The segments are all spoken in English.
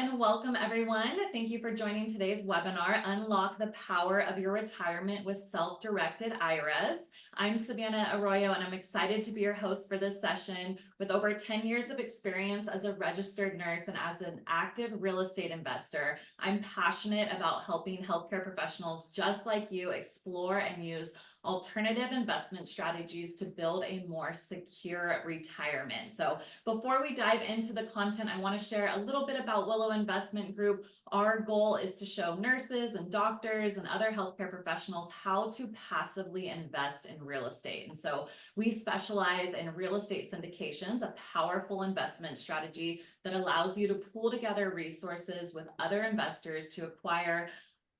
and welcome everyone. Thank you for joining today's webinar, Unlock the Power of Your Retirement with Self-Directed IRAs. I'm Savannah Arroyo, and I'm excited to be your host for this session. With over 10 years of experience as a registered nurse and as an active real estate investor, I'm passionate about helping healthcare professionals just like you explore and use alternative investment strategies to build a more secure retirement. So before we dive into the content, I want to share a little bit about Willow Investment Group. Our goal is to show nurses and doctors and other healthcare professionals how to passively invest in real estate. And so we specialize in real estate syndications, a powerful investment strategy that allows you to pool together resources with other investors to acquire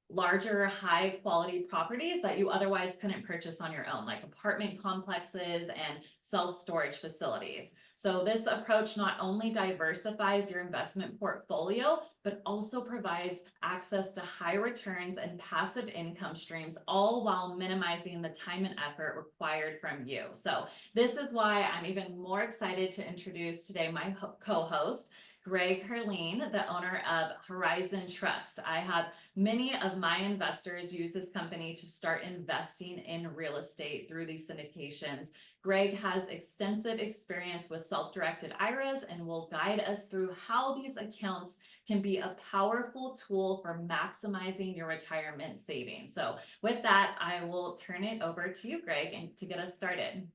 larger, high quality properties that you otherwise couldn't purchase on your own, like apartment complexes and self-storage facilities. So this approach not only diversifies your investment portfolio, but also provides access to high returns and passive income streams, all while minimizing the time and effort required from you. So this is why I'm even more excited to introduce today my co-host, Greg Herline, the owner of Horizon Trust. I have many of my investors use this company to start investing in real estate through these syndications. Greg has extensive experience with self-directed IRAs and will guide us through how these accounts can be a powerful tool for maximizing your retirement savings. So with that, I will turn it over to you, Greg, and to get us started.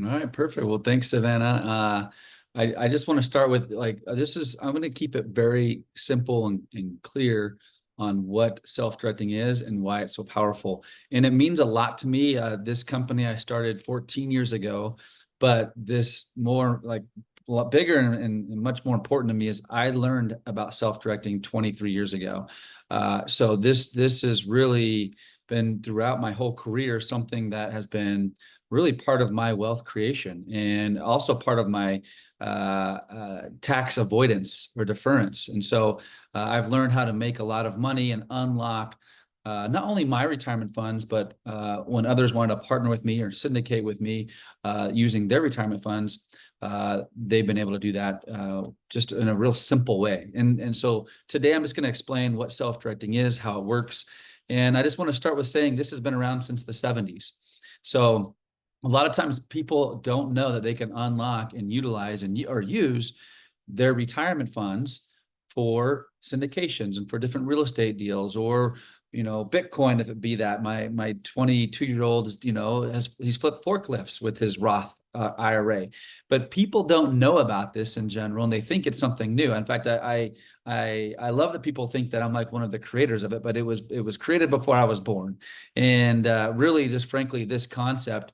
All right, perfect. Well, thanks, Savannah. I just want to start with I'm going to keep it very simple and clear on what self-directing is and why it's so powerful. And it means a lot to me. This company I started 14 years ago, but this more like a lot bigger and much more important to me is I learned about self-directing 23 years ago. So this has really been throughout my whole career, something that has been really part of my wealth creation and also part of my tax avoidance or deference. And so I've learned how to make a lot of money and unlock not only my retirement funds, but when others wanted to partner with me or syndicate with me using their retirement funds, they've been able to do that just in a real simple way. And so today I'm just going to explain what self-directing is, how it works. And I just want to start with saying this has been around since the 70s. So a lot of times people don't know that they can unlock and utilize or use their retirement funds for syndications and for different real estate deals or, Bitcoin, if it be that. My 22-year-old is, he's flipped forklifts with his Roth IRA. But people don't know about this in general, and they think it's something new. In fact, I love that people think that I'm like one of the creators of it, but it was created before I was born. And really, just frankly, this concept,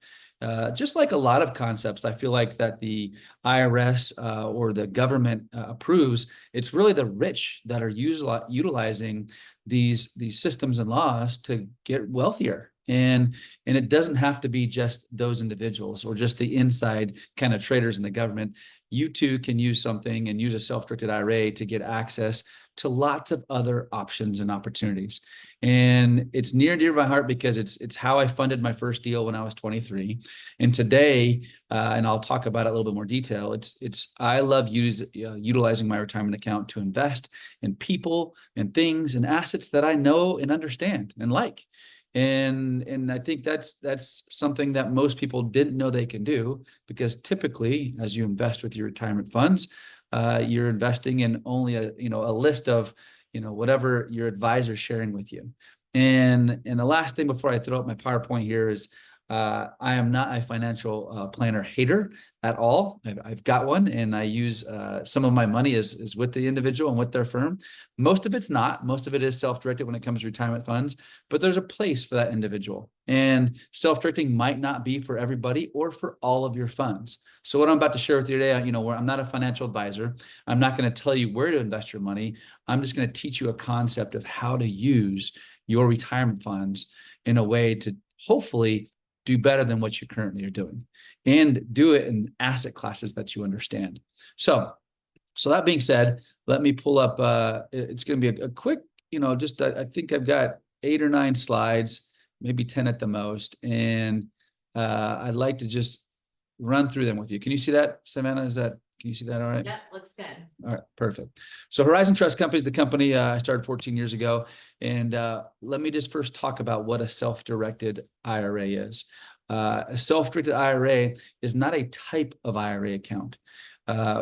just like a lot of concepts, I feel like that the IRS or the government approves. It's really the rich that are utilizing these systems and laws to get wealthier. And it doesn't have to be just those individuals or just the inside kind of traders in the government. You too can use something and use a self-directed IRA to get access to lots of other options and opportunities. And it's near and dear to my heart because it's how I funded my first deal when I was 23. And today, and I'll talk about it a little bit more detail, I love utilizing my retirement account to invest in people and things and assets that I know and understand and like. And I think that's something that most people didn't know they can do, because typically, as you invest with your retirement funds, you're investing in only a list of whatever your advisor is sharing with you. And the last thing before I throw up my PowerPoint here is I am not a financial planner hater at all. I've got one, and I use some of my money is with the individual and with their firm. Most of it's not. Most of it is self-directed when it comes to retirement funds, but there's a place for that individual. And self-directing might not be for everybody or for all of your funds. So what I'm about to share with you today, where I'm not a financial advisor, I'm not going to tell you where to invest your money. I'm just going to teach you a concept of how to use your retirement funds in a way to hopefully do better than what you currently are doing, and do it in asset classes that you understand. So that being said, let me pull up, it's going to be a quick, I think I've got 8 or 9 slides, maybe 10 at the most. And I'd like to just run through them with you. Can you see that, Savannah? Can you see that all right? Yep, looks good. All right, perfect. So Horizon Trust Company is the company I started 14 years ago. And let me just first talk about what a self-directed IRA is. A self-directed IRA is not a type of IRA account.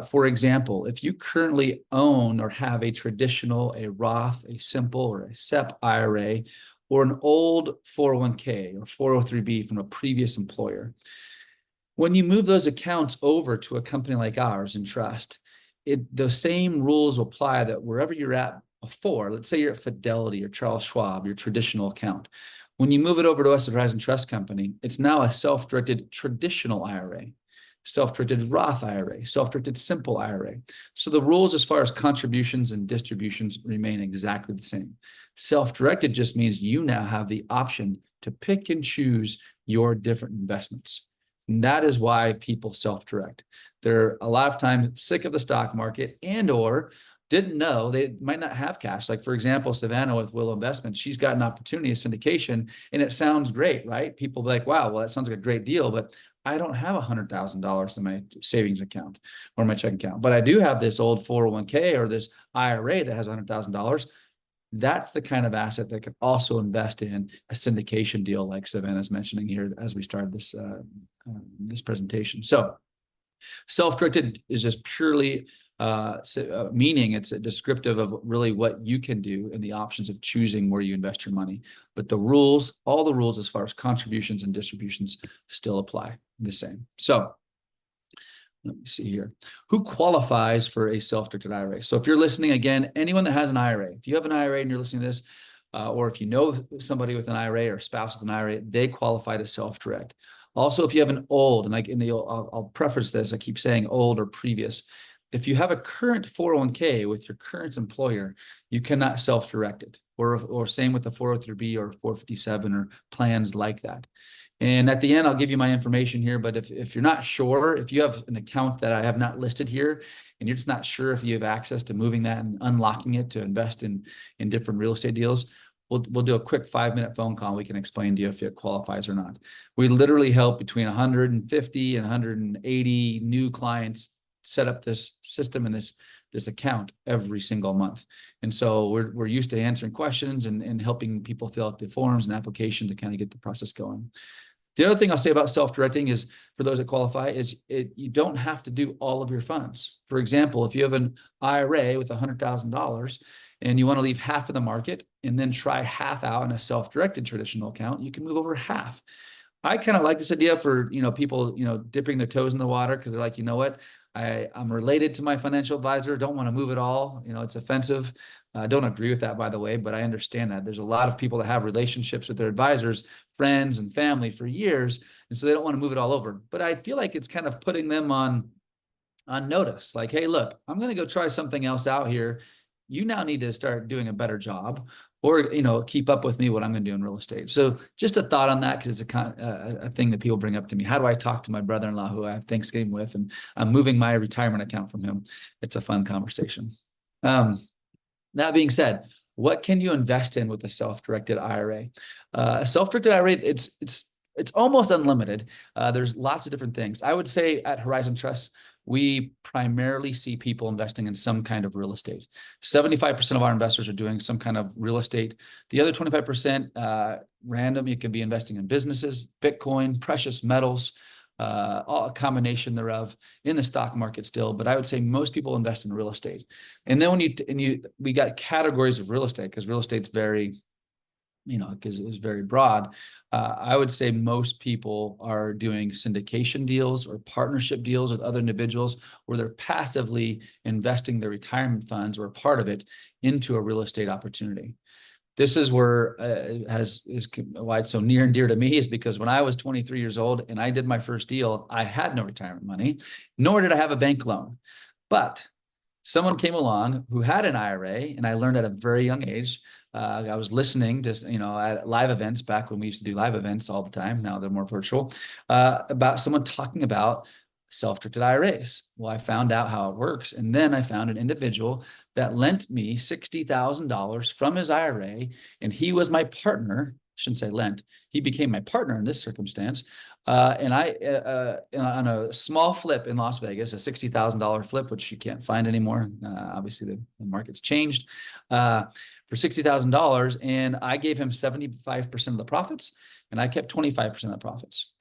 For example, if you currently own or have a traditional, a Roth, a simple, or a SEP IRA, or an old 401k or 403b from a previous employer, when you move those accounts over to a company like ours in trust, the same rules apply that wherever you're at before. Let's say you're at Fidelity or Charles Schwab, your traditional account. When you move it over to us at Horizon Trust Company, it's now a self-directed traditional IRA, self-directed Roth IRA, self-directed simple IRA. So the rules as far as contributions and distributions remain exactly the same. Self-directed just means you now have the option to pick and choose your different investments. And that is why people self-direct. They're a lot of times sick of the stock market and or didn't know they might not have cash. Like, for example, Savannah with Willow Investments, she's got an opportunity of syndication and it sounds great, right? People be like, wow, well, that sounds like a great deal, but I don't have $100,000 in my savings account or my checking account, but I do have this old 401k or this IRA that has $100,000. That's the kind of asset that could also invest in a syndication deal like Savannah's mentioning here as we started this presentation. So self-directed is just purely meaning it's a descriptive of really what you can do and the options of choosing where you invest your money. But the rules, all the rules as far as contributions and distributions still apply the same. So let me see here. Who qualifies for a self-directed IRA? So if you're listening, again, anyone that has an IRA, if you have an IRA and you're listening to this, or if you know somebody with an IRA or a spouse with an IRA, they qualify to self-direct. Also, if you have an old, and I'll preface this, I keep saying old or previous. If you have a current 401k with your current employer, you cannot self-direct it, or same with the 403b or 457 or plans like that. And at the end, I'll give you my information here. But if you're not sure, if you have an account that I have not listed here, and you're just not sure if you have access to moving that and unlocking it to invest in different real estate deals, we'll do a quick 5-minute phone call. We can explain to you if it qualifies or not. We literally help between 150 and 180 new clients set up this system and this account every single month. And so we're used to answering questions and helping people fill out the forms and application to kind of get the process going. The other thing I'll say about self-directing is, for those that qualify, is you don't have to do all of your funds. For example, if you have an IRA with $100,000 and you want to leave half of the market and then try half out in a self-directed traditional account, you can move over half. I kind of like this idea for, people, dipping their toes in the water because they're like, you know what? I'm related to my financial advisor. Don't want to move it all. It's offensive. I don't agree with that, by the way, but I understand that there's a lot of people that have relationships with their advisors, friends and family for years. And so they don't want to move it all over. But I feel like it's kind of putting them on notice. Like, hey, look, I'm going to go try something else out here. You now need to start doing a better job, or, keep up with me what I'm going to do in real estate. So just a thought on that, because it's a thing that people bring up to me. How do I talk to my brother-in-law who I have Thanksgiving with, and I'm moving my retirement account from him? It's a fun conversation. That being said, what can you invest in with a self-directed IRA? A self-directed IRA, it's almost unlimited. There's lots of different things. I would say at Horizon Trust, we primarily see people investing in some kind of real estate. 75% of our investors are doing some kind of real estate. The other 25%, random, you can be investing in businesses, Bitcoin, precious metals, a combination thereof, in the stock market still. But I would say most people invest in real estate. And then we got categories of real estate, because real estate's very, because it's very broad. I would say most people are doing syndication deals or partnership deals with other individuals, where they're passively investing their retirement funds or a part of it into a real estate opportunity. This is where why it's so near and dear to me, is because when I was 23 years old and I did my first deal, I had no retirement money, nor did I have a bank loan. But someone came along who had an IRA, and I learned at a very young age. I was listening to, at live events back when we used to do live events all the time. Now they're more virtual, about someone talking about self-directed IRAs. Well, I found out how it works. And then I found an individual that lent me $60,000 from his IRA, and he was my partner shouldn't say lent. He became my partner in this circumstance. And I, on a small flip in Las Vegas, a $60,000 flip, which you can't find anymore. Obviously the market's changed, for $60,000. And I gave him 75% of the profits, and I kept 25% of the profits.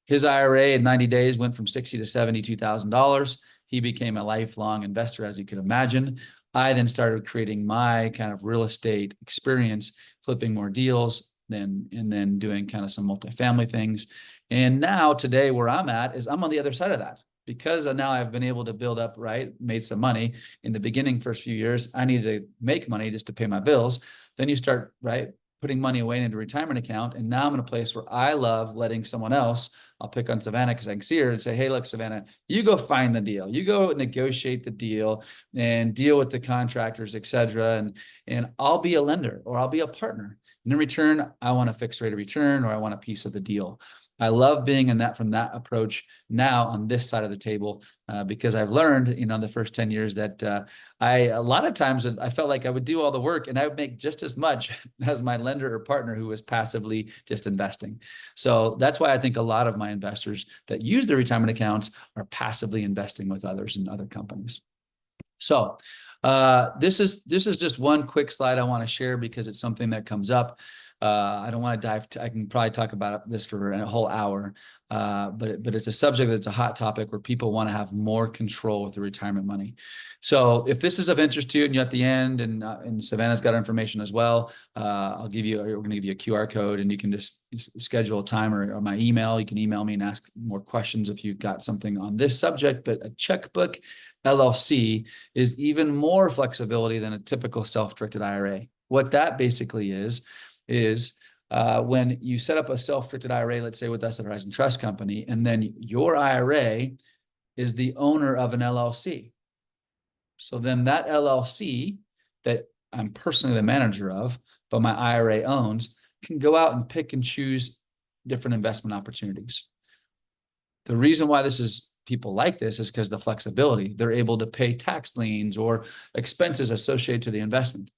His IRA in 90 days went from $60,000 to $72,000. He became a lifelong investor, as you could imagine. I then started creating my kind of real estate experience, flipping more deals, and then doing kind of some multifamily things. And now today where I'm at is I'm on the other side of that, because now I've been able to build up, right? Made some money. In the beginning, first few years, I needed to make money just to pay my bills. Then you start, right, putting money away into a retirement account. And now I'm in a place where I love letting someone else, I'll pick on Savannah because I can see her and say, hey, look, Savannah, you go find the deal. You go negotiate the deal and deal with the contractors, et cetera. And I'll be a lender, or I'll be a partner. And in return, I want a fixed rate of return, or I want a piece of the deal. I love being in that, from that approach now on this side of the table, because I've learned, the first 10 years that a lot of times I felt like I would do all the work and I would make just as much as my lender or partner who was passively just investing. So that's why I think a lot of my investors that use their retirement accounts are passively investing with others and other companies. So this is just one quick slide I want to share because it's something that comes up. I don't want to I can probably talk about this for a whole hour, but it's a subject that's a hot topic where people want to have more control with their retirement money. So if this is of interest to you and you're at the end, and Savannah's got information as well, we're going to give you a QR code, and you can just schedule a time or my email. You can email me and ask more questions if you've got something on this subject. But a checkbook LLC is even more flexibility than a typical self-directed IRA. What that basically is when you set up a self-directed IRA, let's say with us at Horizon Trust Company, and then your IRA is the owner of an LLC. So then that LLC that I'm personally the manager of, but my IRA owns, can go out and pick and choose different investment opportunities. The reason why people like this is because the flexibility. They're able to pay tax liens or expenses associated to the investment.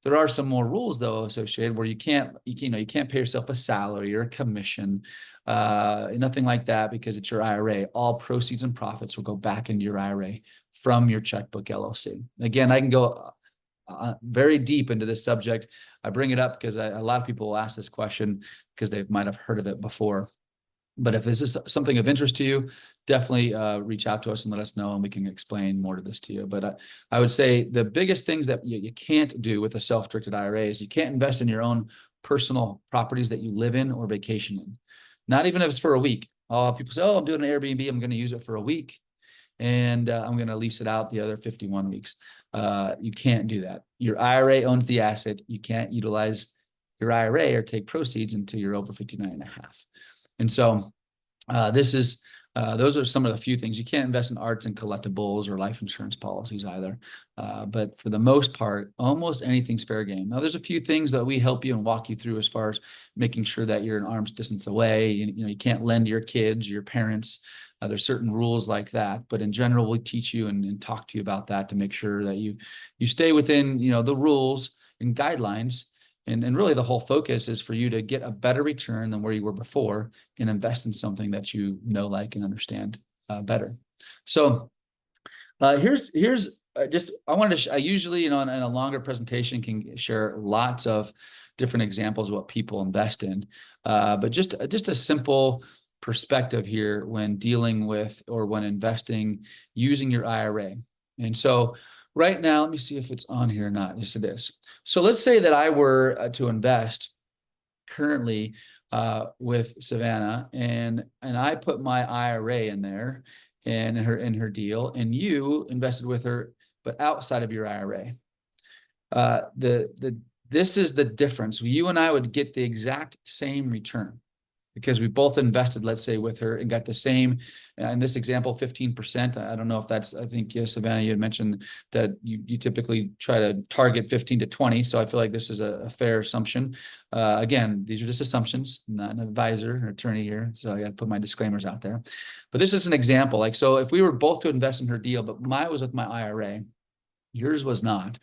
There are some more rules, though, associated where you can't pay yourself a salary or a commission, nothing like that, because it's your IRA. All proceeds and profits will go back into your IRA from your checkbook LLC. Again, I can go very deep into this subject. I bring it up because a lot of people will ask this question because they might have heard of it before. But if this is something of interest to you, definitely reach out to us and let us know, and we can explain more to this to you. But I would say the biggest things that you can't do with a self-directed IRA is you can't invest in your own personal properties that you live in or vacation in. Not even if it's for a week. People say, oh, I'm doing an Airbnb. I'm going to use it for a week, and I'm going to lease it out the other 51 weeks. You can't do that. Your IRA owns the asset. You can't utilize your IRA or take proceeds until you're over 59 and a half. And so those are some of the few things. You can't invest in arts and collectibles or life insurance policies either. But for the most part, almost anything's fair game. Now, there's a few things that we help you and walk you through as far as making sure that you're an arm's distance away. You can't lend to your kids, your parents. There's certain rules like that. But in general, we teach you and talk to you about that to make sure that you stay within, the rules and guidelines. And really the whole focus is for you to get a better return than where you were before and invest in something that you know, like, and understand better. So here's just, I usually, in a longer presentation can share lots of different examples of what people invest in. But just a simple perspective here when dealing with or when investing using your IRA. And so right now, let me see if it's on here or not. Yes, it is. So let's say that I were to invest currently with Savannah, and I put my IRA in there and in her deal, and you invested with her, but outside of your IRA. This is the difference. You and I would get the exact same return, because we both invested, let's say, with her and got the same, in this example, 15%. I don't know if that's, I think, Savannah, you had mentioned that you typically try to target 15 to 20. So I feel like this is a fair assumption. Again, these are just assumptions. I'm not an advisor or attorney here, so I got to put my disclaimers out there. But this is an example. So if we were both to invest in her deal, but mine was with my IRA, yours was not,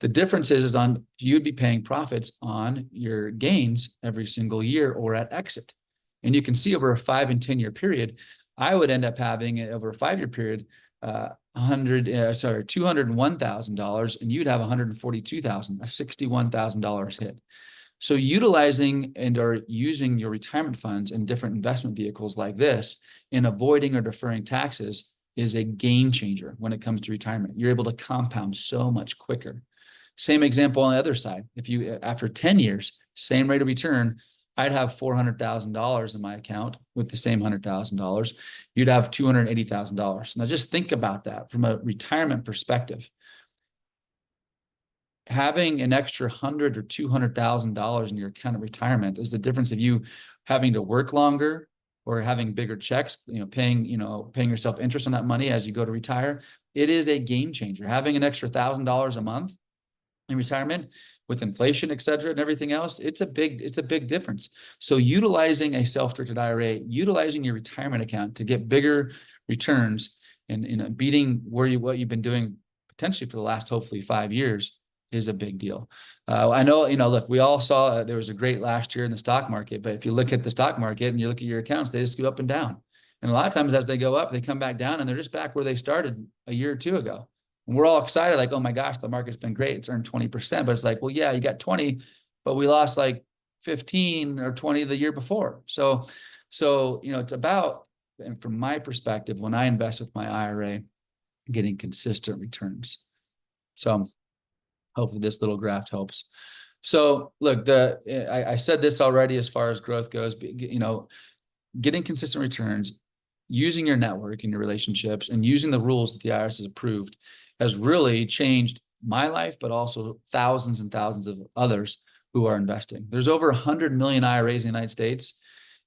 The difference is on you'd be paying profits on your gains every single year or at exit. And you can see over a 5 and 10 year period, I would end up having over a 5 year period, $201,000, and you'd have $142,000, a $61,000 hit. So utilizing and or using your retirement funds in different investment vehicles like this and avoiding or deferring taxes is a game changer when it comes to retirement. You're able to compound so much quicker. Same example on the other side. If you, after 10 years, same rate of return, I'd have $400,000 in my account with the same $100,000. You'd have $280,000. Now just think about that from a retirement perspective. Having an extra $100,000 or $200,000 in your account of retirement is the difference of you having to work longer or having bigger checks, paying yourself interest on that money as you go to retire. It is a game changer. Having an extra $1,000 a month in retirement with inflation, et cetera, and everything else, it's a big difference. So utilizing a self-directed IRA, utilizing your retirement account to get bigger returns and beating what you've been doing potentially for the last, hopefully 5 years is a big deal. I know, look, we all saw there was a great last year in the stock market, but if you look at the stock market and you look at your accounts, they just go up and down. And a lot of times as they go up, they come back down and they're just back where they started a year or two ago. And we're all excited, like, oh my gosh, the market's been great. It's earned 20%, but it's like, well, yeah, you got 20, but we lost like 15 or 20 the year before. So, it's about, and from my perspective, when I invest with my IRA, getting consistent returns. So hopefully this little graph helps. So look, I said this already as far as growth goes, getting consistent returns, using your network and your relationships, and using the rules that the IRS has approved has really changed my life, but also thousands and thousands of others who are investing. There's over 100 million IRAs in the United States,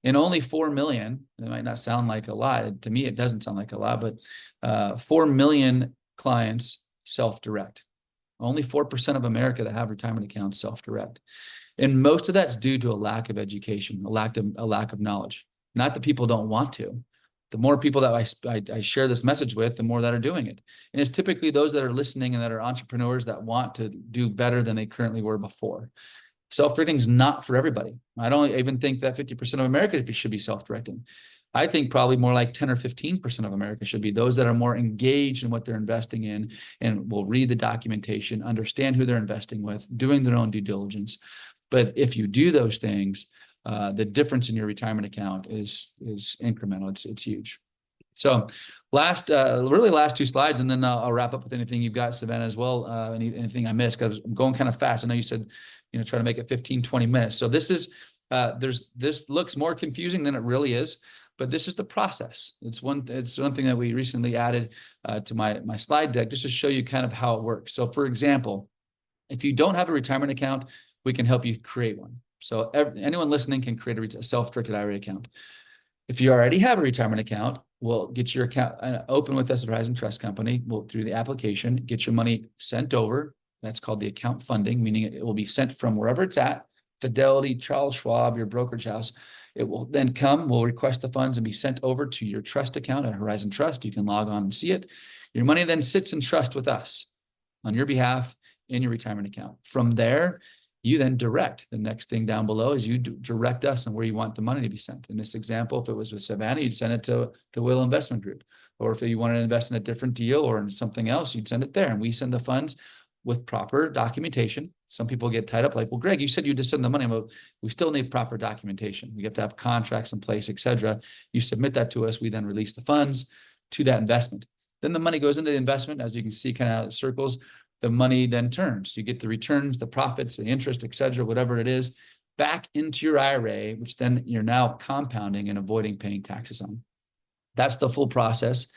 and only 4 million, it might not sound like a lot. To me, it doesn't sound like a lot, but 4 million clients self-direct. Only 4% of America that have retirement accounts self-direct. And most of that's due to a lack of education, a lack of knowledge. Not that people don't want to. The more people that I share this message with, the more that are doing it. And it's typically those that are listening and that are entrepreneurs that want to do better than they currently were before. Self-directing is not for everybody. I don't even think that 50% of America should be self-directing. I think probably more like 10 or 15% of America should be those that are more engaged in what they're investing in and will read the documentation, understand who they're investing with, doing their own due diligence. But if you do those things, the difference in your retirement account is incremental. It's huge. So last 2 slides, and then I'll wrap up with anything you've got, Savannah, as well. Anything I missed, because I'm going kind of fast. I know you said, try to make it 15, 20 minutes. So this is, this looks more confusing than it really is, but this is the process. It's one thing that we recently added to my slide deck, just to show you kind of how it works. So for example, if you don't have a retirement account, we can help you create one. So anyone listening can create a self-directed IRA account. If you already have a retirement account, we'll get your account open with us at Horizon Trust Company. We'll, through the application, get your money sent over. That's called the account funding, meaning it will be sent from wherever it's at, Fidelity, Charles Schwab, your brokerage house. It will then we'll request the funds and be sent over to your trust account at Horizon Trust. You can log on and see it. Your money then sits in trust with us on your behalf in your retirement account. From there, you then direct. The next thing down below is you direct us on where you want the money to be sent. In this example, if it was with Savannah, you'd send it to the Will Investment Group. Or if you wanted to invest in a different deal or in something else, you'd send it there. And we send the funds with proper documentation. Some people get tied up like, well, Greg, you said you just send the money. But we still need proper documentation. We have to have contracts in place, et cetera. You submit that to us. We then release the funds to that investment. Then the money goes into the investment. As you can see, kind of circles. The money then turns. You get the returns, the profits, the interest, et cetera, whatever it is, back into your IRA, which then you're now compounding and avoiding paying taxes on. That's the full process.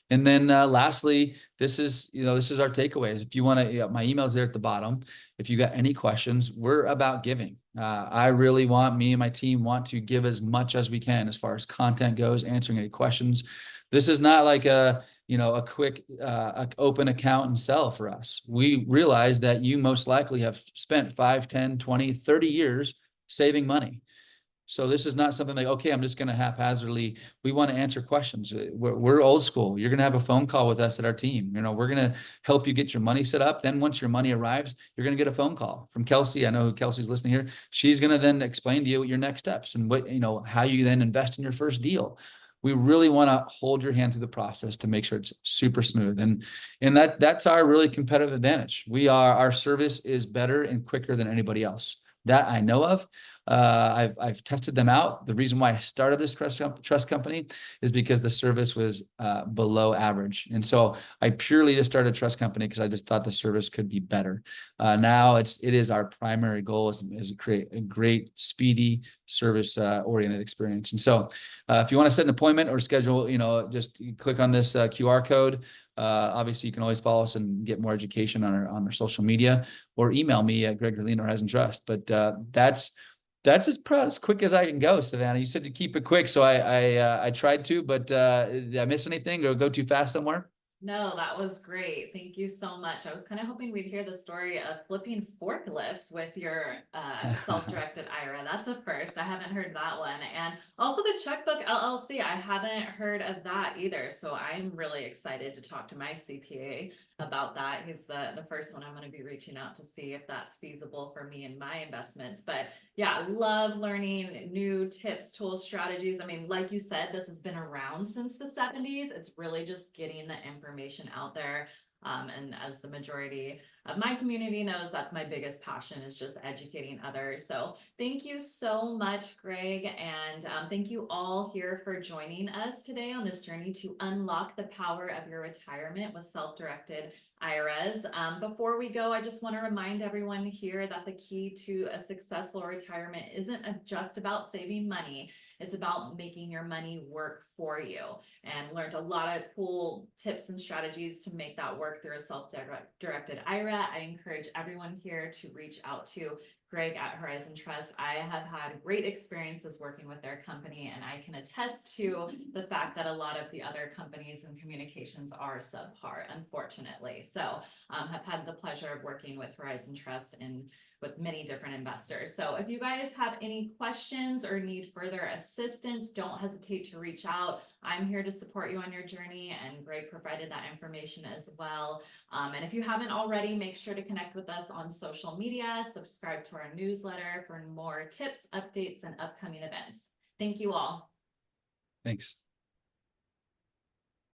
And then lastly, this is our takeaways. If you want to, my email's there at the bottom. If you got any questions, we're about giving. I really me and my team want to give as much as we can as far as content goes, answering any questions. This is not like a quick open account and sell for us. We realize that you most likely have spent 5, 10, 20, 30 years saving money. So this is not something like, okay, I'm just going to haphazardly. We want to answer questions. We're old school. You're going to have a phone call with us at our team. We're going to help you get your money set up. Then once your money arrives, you're going to get a phone call from Kelsey. I know Kelsey's listening here. She's going to then explain to you your next steps and how you then invest in your first deal. We really want to hold your hand through the process to make sure it's super smooth. And that's our really competitive advantage. Our service is better and quicker than anybody else that I know of. I've tested them out. The reason why I started this trust company is because the service was below average. And so I purely just started a trust company because I just thought the service could be better. Now it is our primary goal is to create a great, speedy, service oriented experience. And so if you want to set an appointment or schedule, just click on this QR code. Obviously, you can always follow us and get more education on our social media, or email me at Greg@Horizon Trust. But that's as quick as I can go, Savannah. You said to keep it quick, so I tried to. But did I miss anything or go too fast somewhere? No, that was great. Thank you so much. I was kind of hoping we'd hear the story of flipping forklifts with your self-directed IRA. That's a first. I haven't heard that one. And also the checkbook LLC. I haven't heard of that either. So I'm really excited to talk to my CPA about that. He's the first one I'm going to be reaching out to see if that's feasible for me and my investments. But yeah, love learning new tips, tools, strategies. I mean, like you said, this has been around since the 70s. It's really just getting the information out there. And as the majority of my community knows, that's my biggest passion, is just educating others. So thank you so much, Greg. And thank you all here for joining us today on this journey to unlock the power of your retirement with self-directed IRAs. Before we go, I just want to remind everyone here that the key to a successful retirement isn't just about saving money. It's about making your money work for you, and learned a lot of cool tips and strategies to make that work through a self-directed IRA. I encourage everyone here to reach out to Greg at Horizon Trust. I have had great experiences working with their company, and I can attest to the fact that a lot of the other companies and communications are subpar, unfortunately. So have had the pleasure of working with Horizon Trust and with many different investors. So if you guys have any questions or need further assistance, don't hesitate to reach out. I'm here to support you on your journey, and Greg provided that information as well. And if you haven't already, make sure to connect with us on social media, subscribe to our newsletter for more tips, updates, and upcoming events. Thank you all. Thanks.